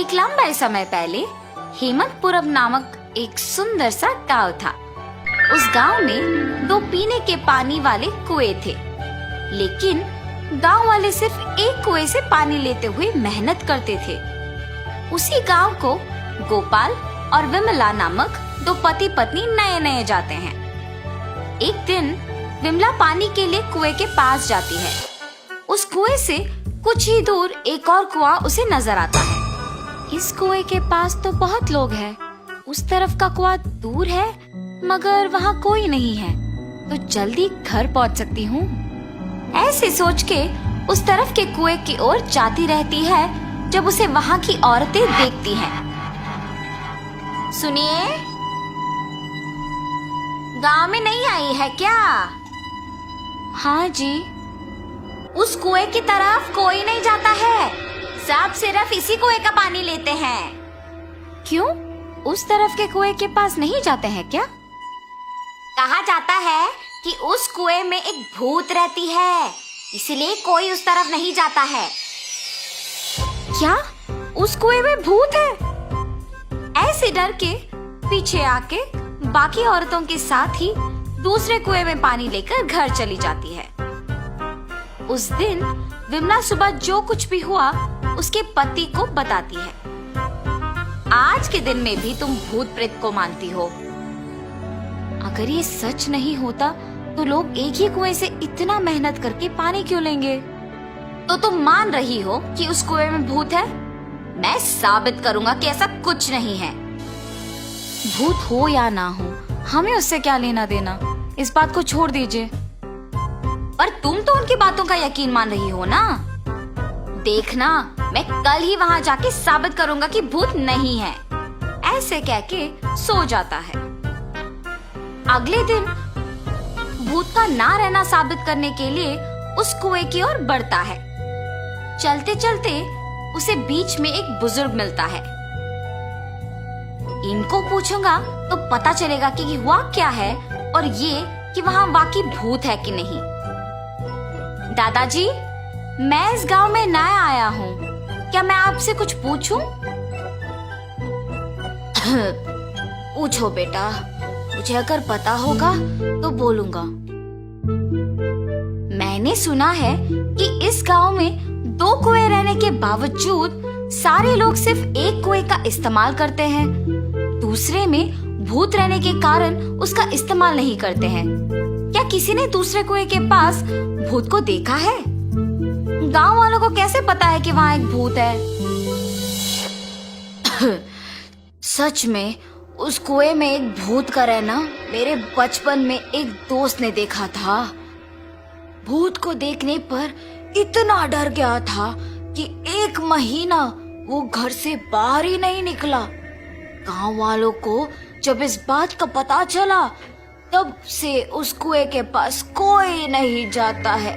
एक लंबे समय पहले हेमंतपुरम नामक एक सुंदर सा गांव था। उस गांव में 2 पीने के पानी वाले कुएं थे, लेकिन गांव वाले सिर्फ एक कुएं से पानी लेते हुए मेहनत करते थे। उसी गांव को गोपाल और विमला नामक 2 पति पत्नी नए नए जाते हैं। एक दिन विमला पानी के लिए कुएं के पास जाती है। उस कुएं से कुछ ही दूर एक और कुआं उसे नजर आता है। इस कुएं के पास तो बहुत लोग हैं, उस तरफ का कुआं दूर है मगर वहाँ कोई नहीं है, तो जल्दी घर पहुँच सकती हूँ। ऐसे सोच के उस तरफ के कुएं की ओर जाती रहती है जब उसे वहाँ की औरतें देखती हैं। सुनिए, गांव में नहीं आई है क्या? हाँ जी। उस कुएं की तरफ कोई नहीं जाता है, सब सिर्फ इसी कुएं का पानी लेते हैं। क्यों? उस तरफ के कुएं के पास नहीं जाते हैं क्या? कहा जाता है कि उस कुएं में एक भूत रहती है, इसलिए कोई उस तरफ नहीं जाता है। क्या उस कुएं में भूत है? ऐसे डर के पीछे आके बाकी औरतों के साथ ही दूसरे कुएं में पानी लेकर घर चली जाती है। उस दिन विमला सुबह जो कुछ भी हुआ उसके पति को बताती है। आज के दिन में भी तुम भूत प्रेत को मानती हो। अगर ये सच नहीं होता तो लोग एक ही कुएं से इतना मेहनत करके पानी क्यों लेंगे? तो तुम मान रही हो कि उस कुएं में भूत है? मैं साबित करूंगा कि ऐसा कुछ नहीं है। भूत हो या ना हो, हमें उससे क्या लेना देना, इस बात को छोड़ दीजिए। पर तुम तो उनकी बातों का यकीन मान रही हो ना? देखना, मैं कल ही वहाँ जाके साबित करूंगा कि भूत नहीं है। ऐसे कह के सो जाता है। अगले दिन भूत का ना रहना साबित करने के लिए उस कुएं की ओर बढ़ता है। चलते चलते उसे बीच में एक बुजुर्ग मिलता है। इनको पूछूंगा तो पता चलेगा कि हुआ क्या है और ये कि वहाँ वाकई भूत है कि नहीं। दादाजी, मैं इस गांव में नया आया हूँ, क्या मैं आपसे कुछ पूछूं? पूछो बेटा, मुझे अगर पता होगा तो बोलूंगा। मैंने सुना है कि इस गांव में 2 कुएं रहने के बावजूद सारे लोग सिर्फ एक कुएं का इस्तेमाल करते हैं, दूसरे में भूत रहने के कारण उसका इस्तेमाल नहीं करते हैं। क्या किसी ने दूसरे कुएं के पास भूत को देखा है? गांव वालों को कैसे पता है कि वहाँ एक भूत है? सच में उस कुएं में एक भूत का रहना मेरे बचपन में एक दोस्त ने देखा था। भूत को देखने पर इतना डर गया था कि 1 महीना वो घर से बाहर ही नहीं निकला। गांव वालों को जब इस बात का पता चला तब से उस कुएं के पास कोई नहीं जाता है।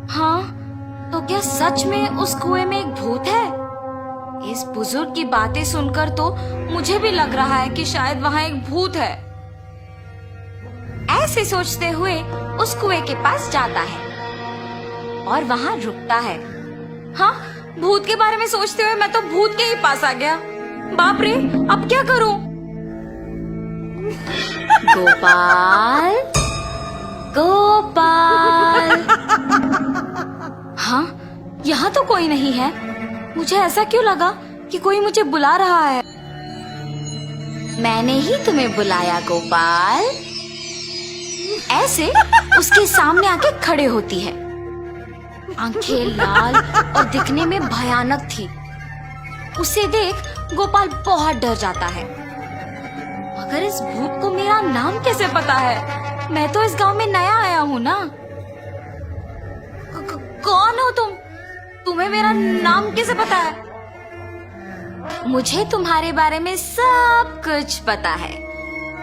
हाँ, तो क्या सच में उस कुएं में एक भूत है? इस बुजुर्ग की बातें सुनकर तो मुझे भी लग रहा है कि शायद वहाँ एक भूत है। ऐसे सोचते हुए उस कुएं के पास जाता है और वहाँ रुकता है। हाँ, भूत के बारे में सोचते हुए मैं तो भूत के ही पास आ गया। बाप रे, अब क्या करूं? गोपाल, गोपाल। हाँ, यहाँ तो कोई नहीं है। मुझे ऐसा क्यों लगा कि कोई मुझे बुला रहा है? मैंने ही तुम्हें बुलाया गोपाल। ऐसे उसके सामने आके खड़े होती है। आंखें लाल और दिखने में भयानक थी। उसे देख गोपाल बहुत डर जाता है। मगर इस भूत को मेरा नाम कैसे पता है? मैं तो इस गांव में नया आया हूँ ना। कौन हो तुम? तुम्हें मेरा नाम कैसे पता है? मुझे तुम्हारे बारे में सब कुछ पता है।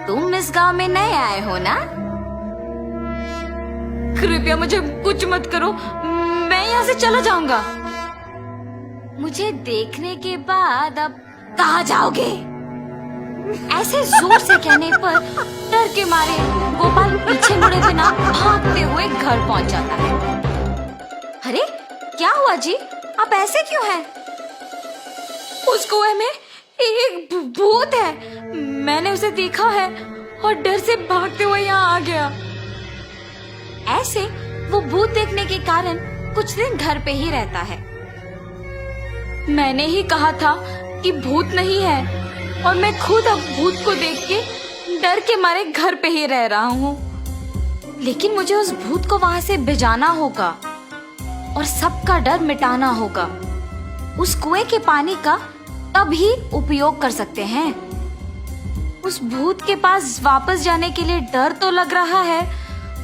तुम इस गांव में नए आए हो ना? कृपया मुझे कुछ मत करो, मैं यहाँ से चला जाऊंगा। मुझे देखने के बाद अब कहाँ जाओगे? ऐसे जोर से कहने पर डर के मारे गोपाल पीछे मुड़े बिना भागते हुए घर पहुंच जाता है। अरे क्या हुआ जी? आप ऐसे क्यों हैं? उस कुएं में एक भूत है। मैंने उसे देखा है और डर से भागते हुए यहाँ आ गया। ऐसे वो भूत देखने के कारण कुछ दिन घर पे ही रहता है। मैंने ही कहा था कि भूत नहीं है और मैं खुद अब भूत को देख के डर के मारे घर पे ही रह रहा हूँ। लेकिन मुझे उस भूत को वहां से भिजाना होगा और सबका डर मिटाना होगा। उस कुएं के पानी का तभी उपयोग कर सकते हैं। उस भूत के पास वापस जाने के लिए डर तो लग रहा है,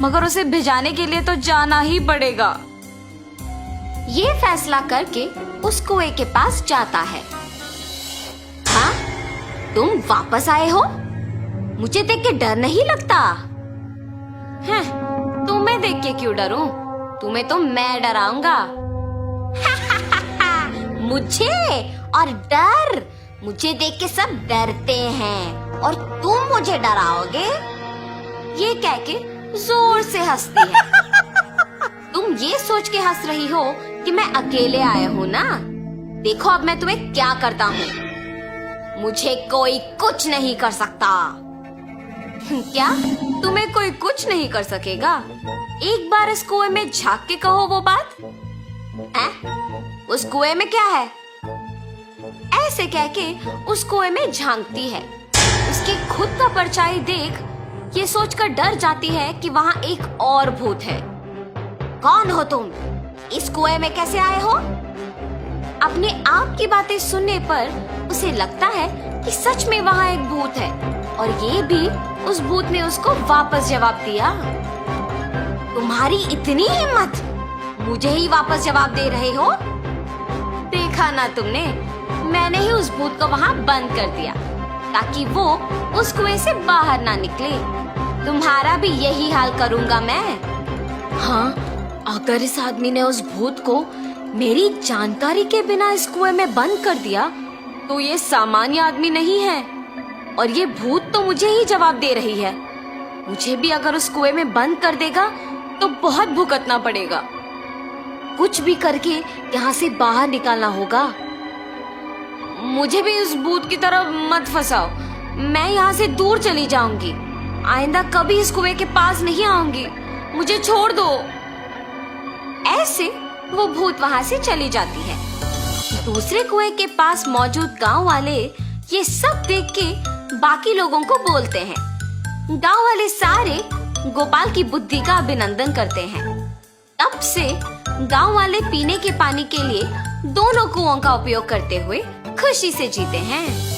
मगर उसे भिजाने के लिए तो जाना ही पड़ेगा। ये फैसला करके उस कुएं के पास जाता है। हाँ, तुम वापस आए हो? मुझे देख के डर नहीं लगता? हैं, तुम्हें देख के क्यों डरूं? तुम्हें तो मैं डराऊंगा। मुझे और डर? मुझे देख के सब डरते हैं और तुम मुझे डराओगे? ये कह के जोर से हंसती है। तुम ये सोच के हंस रही हो कि मैं अकेले आया हूँ ना? देखो अब मैं तुम्हें क्या करता हूँ। मुझे कोई कुछ नहीं कर सकता। क्या? तुम्हें कोई कुछ नहीं कर सकेगा? एक बार इस कुएं में झांक के कहो वो बात। उस कुएं में क्या है? ऐसे कह के उस कुएं में झांकती है। उसकी खुद का परछाई देख ये सोचकर डर जाती है कि वहाँ एक और भूत है। कौन हो तुम? इस कुएं में कैसे आए हो? अपने आप की बातें सुनने पर उसे लगता है कि सच में वहाँ एक भूत है और ये भी उस भूत ने उसको वापस जवाब दिया। तुम्हारी इतनी हिम्मत, मुझे ही वापस जवाब दे रहे हो? देखा ना तुमने, मैंने ही उस भूत को वहाँ बंद कर दिया ताकि वो उस कुएं से बाहर ना निकले। तुम्हारा भी यही हाल करूँगा मैं। हाँ, अगर इस आदमी ने उस भूत को मेरी जानकारी के बिना इस कुएं में बंद कर दिया तो ये सामान्य आदमी नहीं है और ये भूत तो मुझे ही जवाब दे रही है। मुझे भी अगर उस कुएं में बंद कर देगा तो बहुत भुगतना पड़ेगा। कुछ भी करके यहाँ से बाहर निकालना होगा। मुझे भी उस भूत की तरफ मत फंसाओ। मैं यहाँ से दूर चली जाऊंगी। आइंदा कभी इस कुएं के पास नहीं आऊंगी। मुझे छोड़ दो। ऐसे वो भूत वहाँ से चली जाती है। दूसरे कुएं के पास मौजूद गांव वाले ये सब देख के बाकी लोगों को बोलते हैं। गांव वाले सारे गोपाल की बुद्धि का अभिनंदन करते हैं। तब से गांव वाले पीने के पानी के लिए दोनों कुओं का उपयोग करते हुए खुशी से जीते हैं।